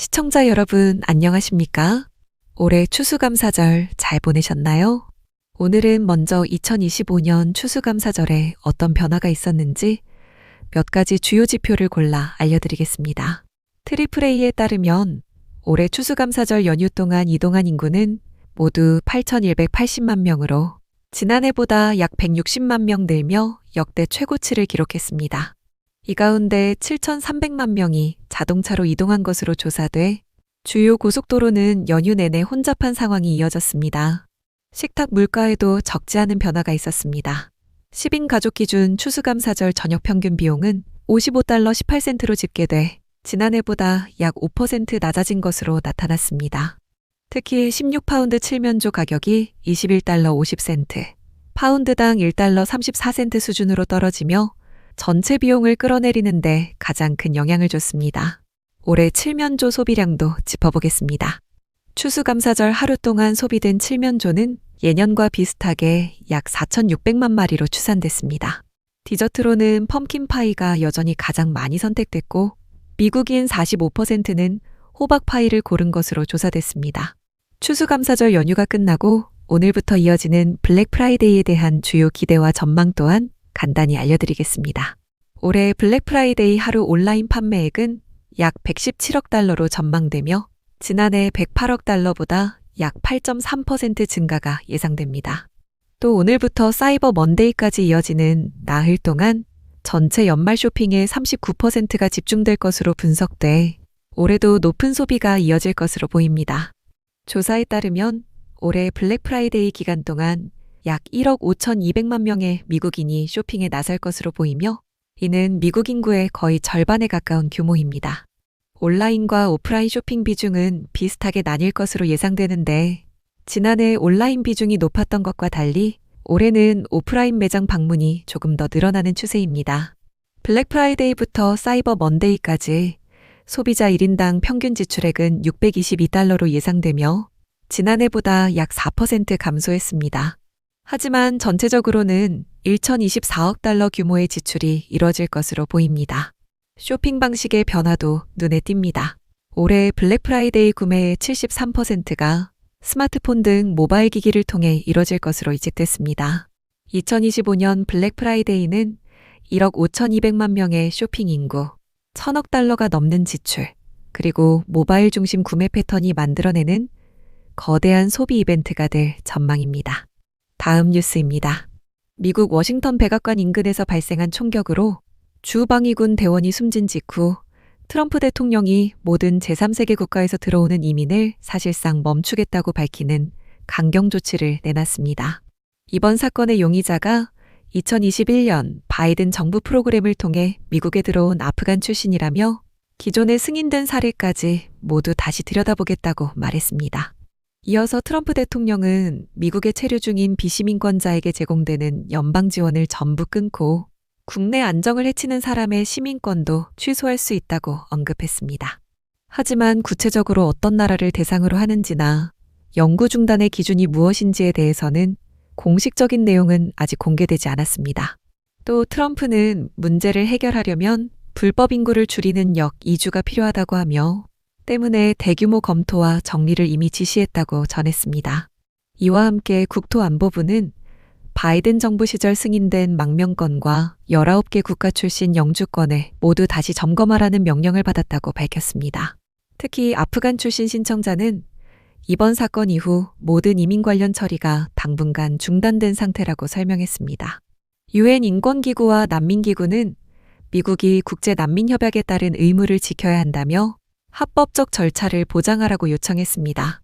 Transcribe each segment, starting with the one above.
시청자 여러분, 안녕하십니까? 올해 추수감사절 잘 보내셨나요? 오늘은 먼저 2025년 추수감사절에 어떤 변화가 있었는지 몇 가지 주요 지표를 골라 알려드리겠습니다. 트리플A에 따르면 올해 추수감사절 연휴 동안 이동한 인구는 모두 8,180만 명으로 지난해보다 약 160만 명 늘며 역대 최고치를 기록했습니다. 이 가운데 7,300만 명이 자동차로 이동한 것으로 조사돼 주요 고속도로는 연휴 내내 혼잡한 상황이 이어졌습니다. 식탁 물가에도 적지 않은 변화가 있었습니다. 10인 가족 기준 추수감사절 저녁 평균 비용은 $55 18센트로 집계돼 지난해보다 약 5% 낮아진 것으로 나타났습니다. 특히 16파운드 칠면조 가격이 $21 50센트, 파운드당 $1 34센트 수준으로 떨어지며 전체 비용을 끌어내리는데 가장 큰 영향을 줬습니다. 올해 칠면조 소비량도 짚어보겠습니다. 추수감사절 하루 동안 소비된 칠면조는 예년과 비슷하게 약 4,600만 마리로 추산됐습니다. 디저트로는 펌킨파이가 여전히 가장 많이 선택됐고 미국인 45%는 호박파이를 고른 것으로 조사됐습니다. 추수감사절 연휴가 끝나고 오늘부터 이어지는 블랙 프라이데이에 대한 주요 기대와 전망 또한 간단히 알려드리겠습니다. 올해 블랙 프라이데이 하루 온라인 판매액은 약 117억 달러로 전망되며 지난해 108억 달러보다 약 8.3% 증가가 예상됩니다. 또 오늘부터 사이버 먼데이까지 이어지는 나흘 동안 전체 연말 쇼핑의 39%가 집중될 것으로 분석돼 올해도 높은 소비가 이어질 것으로 보입니다. 조사에 따르면 올해 블랙 프라이데이 기간 동안 약 1억 5,200만 명의 미국인이 쇼핑에 나설 것으로 보이며 이는 미국 인구의 거의 절반에 가까운 규모입니다. 온라인과 오프라인 쇼핑 비중은 비슷하게 나뉠 것으로 예상되는데 지난해 온라인 비중이 높았던 것과 달리 올해는 오프라인 매장 방문이 조금 더 늘어나는 추세입니다. 블랙 프라이데이부터 사이버 먼데이까지 소비자 1인당 평균 지출액은 $622로 예상되며 지난해보다 약 4% 감소했습니다. 하지만 전체적으로는 1,024억 달러 규모의 지출이 이뤄질 것으로 보입니다. 쇼핑 방식의 변화도 눈에 띕니다. 올해 블랙 프라이데이 구매의 73%가 스마트폰 등 모바일 기기를 통해 이뤄질 것으로 예측됐습니다. 2025년 블랙 프라이데이는 1억 5,200만 명의 쇼핑 인구, 1,000억 달러가 넘는 지출, 그리고 모바일 중심 구매 패턴이 만들어내는 거대한 소비 이벤트가 될 전망입니다. 다음 뉴스입니다. 미국 워싱턴 백악관 인근에서 발생한 총격으로 주 방위군 대원이 숨진 직후 트럼프 대통령이 모든 제3세계 국가에서 들어오는 이민을 사실상 멈추겠다고 밝히는 강경 조치를 내놨습니다. 이번 사건의 용의자가 2021년 바이든 정부 프로그램을 통해 미국에 들어온 아프간 출신이라며 기존에 승인된 사례까지 모두 다시 들여다보겠다고 말했습니다. 이어서 트럼프 대통령은 미국에 체류 중인 비시민권자에게 제공되는 연방 지원을 전부 끊고 국내 안정을 해치는 사람의 시민권도 취소할 수 있다고 언급했습니다. 하지만 구체적으로 어떤 나라를 대상으로 하는지나 영구 중단의 기준이 무엇인지에 대해서는 공식적인 내용은 아직 공개되지 않았습니다. 또 트럼프는 문제를 해결하려면 불법 인구를 줄이는 역 2주가 필요하다고 하며 때문에 대규모 검토와 정리를 이미 지시했다고 전했습니다. 이와 함께 국토안보부는 바이든 정부 시절 승인된 망명권과 19개 국가 출신 영주권을 모두 다시 점검하라는 명령을 받았다고 밝혔습니다. 특히 아프간 출신 신청자는 이번 사건 이후 모든 이민 관련 처리가 당분간 중단된 상태라고 설명했습니다. 유엔 인권기구와 난민기구는 미국이 국제난민협약에 따른 의무를 지켜야 한다며 합법적 절차를 보장하라고 요청했습니다.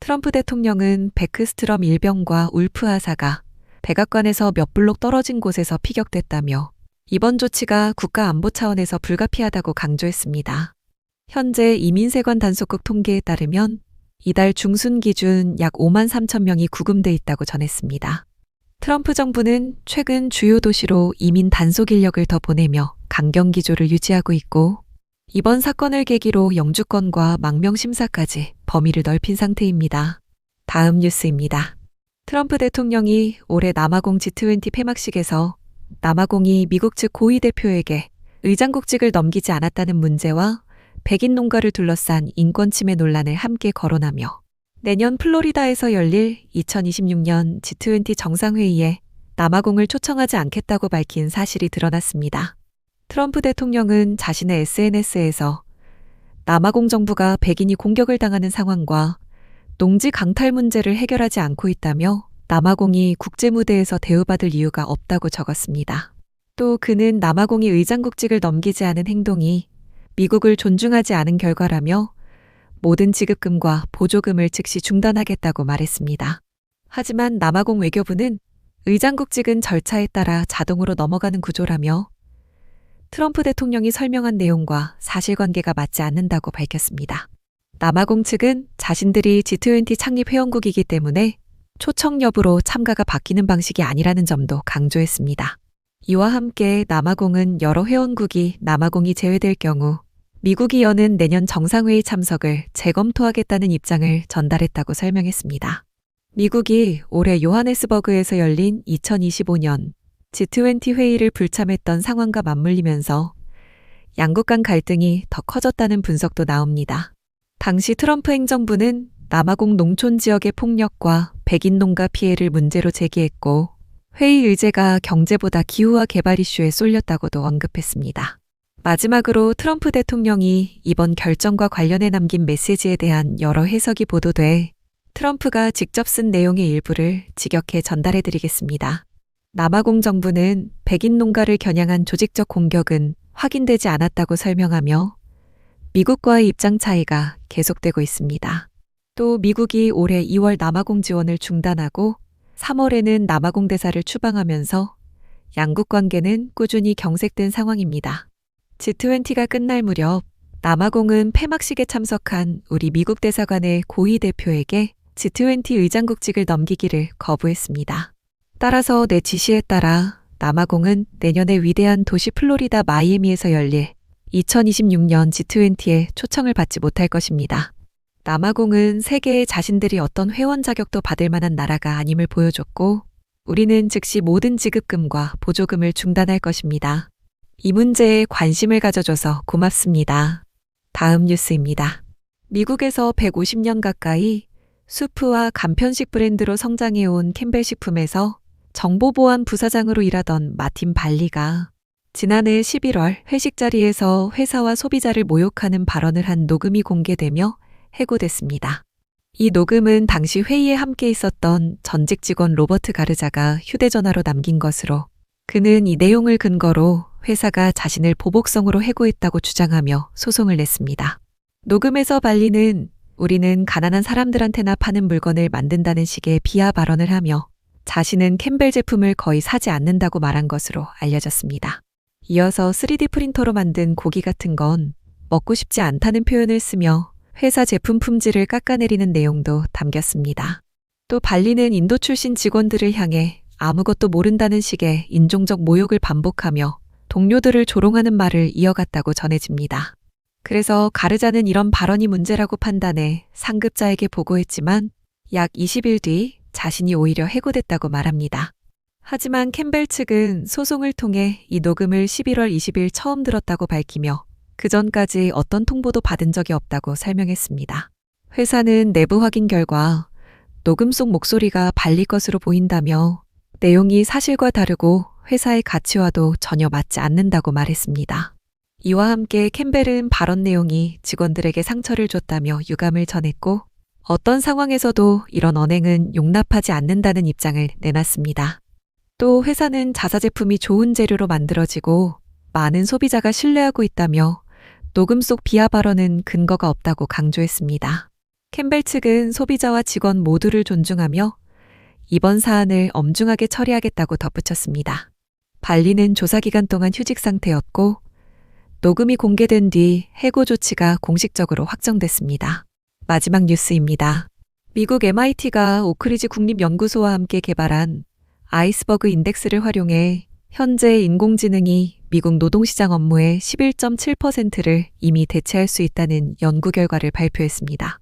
트럼프 대통령은 베크스트럼 일병과 울프 하사가 백악관에서 몇 블록 떨어진 곳에서 피격됐다며 이번 조치가 국가 안보 차원에서 불가피하다고 강조했습니다. 현재 이민세관 단속국 통계에 따르면 이달 중순 기준 약 5만 3천 명이 구금돼 있다고 전했습니다. 트럼프 정부는 최근 주요 도시로 이민 단속 인력을 더 보내며 강경 기조를 유지하고 있고 이번 사건을 계기로 영주권과 망명 심사까지 범위를 넓힌 상태입니다. 다음 뉴스입니다. 트럼프 대통령이 올해 남아공 G20 폐막식에서 남아공이 미국 측 고위 대표에게 의장국직을 넘기지 않았다는 문제와 백인 농가를 둘러싼 인권 침해 논란을 함께 거론하며 내년 플로리다에서 열릴 2026년 G20 정상회의에 남아공을 초청하지 않겠다고 밝힌 사실이 드러났습니다. 트럼프 대통령은 자신의 SNS에서 남아공 정부가 백인이 공격을 당하는 상황과 농지 강탈 문제를 해결하지 않고 있다며 남아공이 국제무대에서 대우받을 이유가 없다고 적었습니다. 또 그는 남아공이 의장국직을 넘기지 않은 행동이 미국을 존중하지 않은 결과라며 모든 지급금과 보조금을 즉시 중단하겠다고 말했습니다. 하지만 남아공 외교부는 의장국직은 절차에 따라 자동으로 넘어가는 구조라며 트럼프 대통령이 설명한 내용과 사실관계가 맞지 않는다고 밝혔습니다. 남아공 측은 자신들이 G20 창립 회원국이기 때문에 초청 여부로 참가가 바뀌는 방식이 아니라는 점도 강조했습니다. 이와 함께 남아공은 여러 회원국이 남아공이 제외될 경우 미국이 여는 내년 정상회의 참석을 재검토하겠다는 입장을 전달했다고 설명했습니다. 미국이 올해 요하네스버그에서 열린 2025년 G20 회의를 불참했던 상황과 맞물리면서 양국 간 갈등이 더 커졌다는 분석도 나옵니다. 당시 트럼프 행정부는 남아공 농촌 지역의 폭력과 백인 농가 피해를 문제로 제기했고 회의 의제가 경제보다 기후와 개발 이슈에 쏠렸다고도 언급했습니다. 마지막으로 트럼프 대통령이 이번 결정과 관련해 남긴 메시지에 대한 여러 해석이 보도돼 트럼프가 직접 쓴 내용의 일부를 직역해 전달해드리겠습니다. 남아공 정부는 백인 농가를 겨냥한 조직적 공격은 확인되지 않았다고 설명하며 미국과의 입장 차이가 계속되고 있습니다. 또 미국이 올해 2월 남아공 지원을 중단하고 3월에는 남아공 대사를 추방하면서 양국 관계는 꾸준히 경색된 상황입니다. G20가 끝날 무렵 남아공은 폐막식에 참석한 우리 미국 대사관의 고위 대표에게 G20 의장국직을 넘기기를 거부했습니다. 따라서 내 지시에 따라 남아공은 내년에 위대한 도시 플로리다 마이애미에서 열릴 2026년 G20에 초청을 받지 못할 것입니다. 남아공은 세계에 자신들이 어떤 회원 자격도 받을 만한 나라가 아님을 보여줬고 우리는 즉시 모든 지급금과 보조금을 중단할 것입니다. 이 문제에 관심을 가져줘서 고맙습니다. 다음 뉴스입니다. 미국에서 150년 가까이 수프와 간편식 브랜드로 성장해온 캠벨 식품에서 정보보안 부사장으로 일하던 마틴 발리가 지난해 11월 회식 자리에서 회사와 소비자를 모욕하는 발언을 한 녹음이 공개되며 해고됐습니다. 이 녹음은 당시 회의에 함께 있었던 전직 직원 로버트 가르자가 휴대전화로 남긴 것으로 그는 이 내용을 근거로 회사가 자신을 보복성으로 해고했다고 주장하며 소송을 냈습니다. 녹음에서 발리는 우리는 가난한 사람들한테나 파는 물건을 만든다는 식의 비하 발언을 하며 자신은 캠벨 제품을 거의 사지 않는다고 말한 것으로 알려졌습니다. 이어서 3D 프린터로 만든 고기 같은 건 먹고 싶지 않다는 표현을 쓰며 회사 제품 품질을 깎아내리는 내용도 담겼습니다. 또 발리는 인도 출신 직원들을 향해 아무것도 모른다는 식의 인종적 모욕을 반복하며 동료들을 조롱하는 말을 이어갔다고 전해집니다. 그래서 가르자는 이런 발언이 문제라고 판단해 상급자에게 보고했지만 약 20일 뒤 자신이 오히려 해고됐다고 말합니다. 하지만 캠벨 측은 소송을 통해 이 녹음을 11월 20일 처음 들었다고 밝히며 그 전까지 어떤 통보도 받은 적이 없다고 설명했습니다. 회사는 내부 확인 결과 녹음 속 목소리가 발리 것으로 보인다며 내용이 사실과 다르고 회사의 가치와도 전혀 맞지 않는다고 말했습니다. 이와 함께 캠벨은 발언 내용이 직원들에게 상처를 줬다며 유감을 전했고 어떤 상황에서도 이런 언행은 용납하지 않는다는 입장을 내놨습니다. 또 회사는 자사 제품이 좋은 재료로 만들어지고 많은 소비자가 신뢰하고 있다며 녹음 속 비하 발언은 근거가 없다고 강조했습니다. 캠벨 측은 소비자와 직원 모두를 존중하며 이번 사안을 엄중하게 처리하겠다고 덧붙였습니다. 발리는 조사 기간 동안 휴직 상태였고 녹음이 공개된 뒤 해고 조치가 공식적으로 확정됐습니다. 마지막 뉴스입니다. 미국 MIT가 오크리지 국립연구소와 함께 개발한 아이스버그 인덱스를 활용해 현재 인공지능이 미국 노동시장 업무의 11.7%를 이미 대체할 수 있다는 연구 결과를 발표했습니다.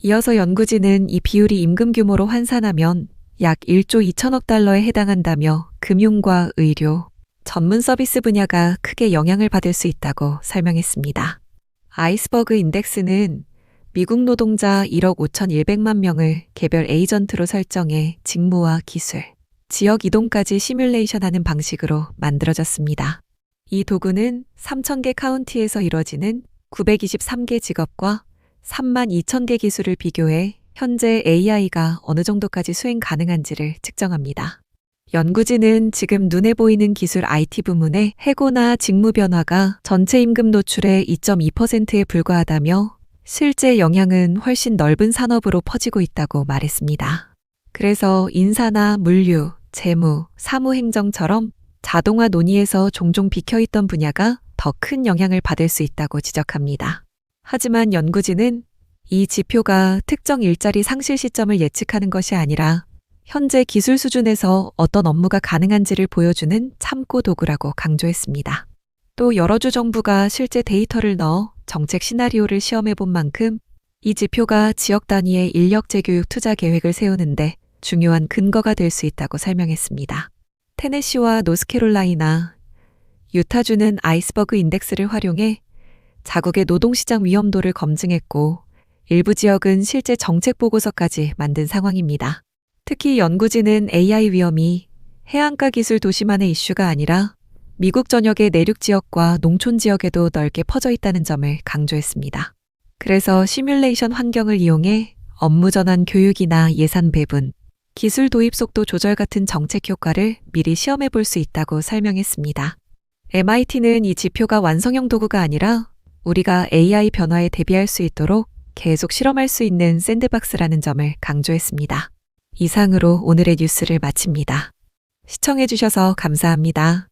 이어서 연구진은 이 비율이 임금 규모로 환산하면 약 1조 2천억 달러에 해당한다며 금융과 의료, 전문 서비스 분야가 크게 영향을 받을 수 있다고 설명했습니다. 아이스버그 인덱스는 미국 노동자 1억 5,100만 명을 개별 에이전트로 설정해 직무와 기술, 지역 이동까지 시뮬레이션하는 방식으로 만들어졌습니다. 이 도구는 3,000개 카운티에서 이뤄지는 923개 직업과 32,000개 기술을 비교해 현재 AI가 어느 정도까지 수행 가능한지를 측정합니다. 연구진은 지금 눈에 보이는 기술 IT 부문의 해고나 직무 변화가 전체 임금 노출의 2.2%에 불과하다며 실제 영향은 훨씬 넓은 산업으로 퍼지고 있다고 말했습니다. 그래서 인사나 물류, 재무, 사무행정처럼 자동화 논의에서 종종 비켜있던 분야가 더 큰 영향을 받을 수 있다고 지적합니다. 하지만 연구진은 이 지표가 특정 일자리 상실 시점을 예측하는 것이 아니라 현재 기술 수준에서 어떤 업무가 가능한지를 보여주는 참고 도구라고 강조했습니다. 또 여러 주 정부가 실제 데이터를 넣어 정책 시나리오를 시험해 본 만큼 이 지표가 지역 단위의 인력 재교육 투자 계획을 세우는데 중요한 근거가 될 수 있다고 설명했습니다. 테네시와 노스캐롤라이나, 유타주는 아이스버그 인덱스를 활용해 자국의 노동시장 위험도를 검증했고 일부 지역은 실제 정책 보고서까지 만든 상황입니다. 특히 연구진은 AI 위험이 해안가 기술 도시만의 이슈가 아니라 미국 전역의 내륙 지역과 농촌 지역에도 넓게 퍼져 있다는 점을 강조했습니다. 그래서 시뮬레이션 환경을 이용해 업무 전환 교육이나 예산 배분, 기술 도입 속도 조절 같은 정책 효과를 미리 시험해 볼 수 있다고 설명했습니다. MIT는 이 지표가 완성형 도구가 아니라 우리가 AI 변화에 대비할 수 있도록 계속 실험할 수 있는 샌드박스라는 점을 강조했습니다. 이상으로 오늘의 뉴스를 마칩니다. 시청해 주셔서 감사합니다.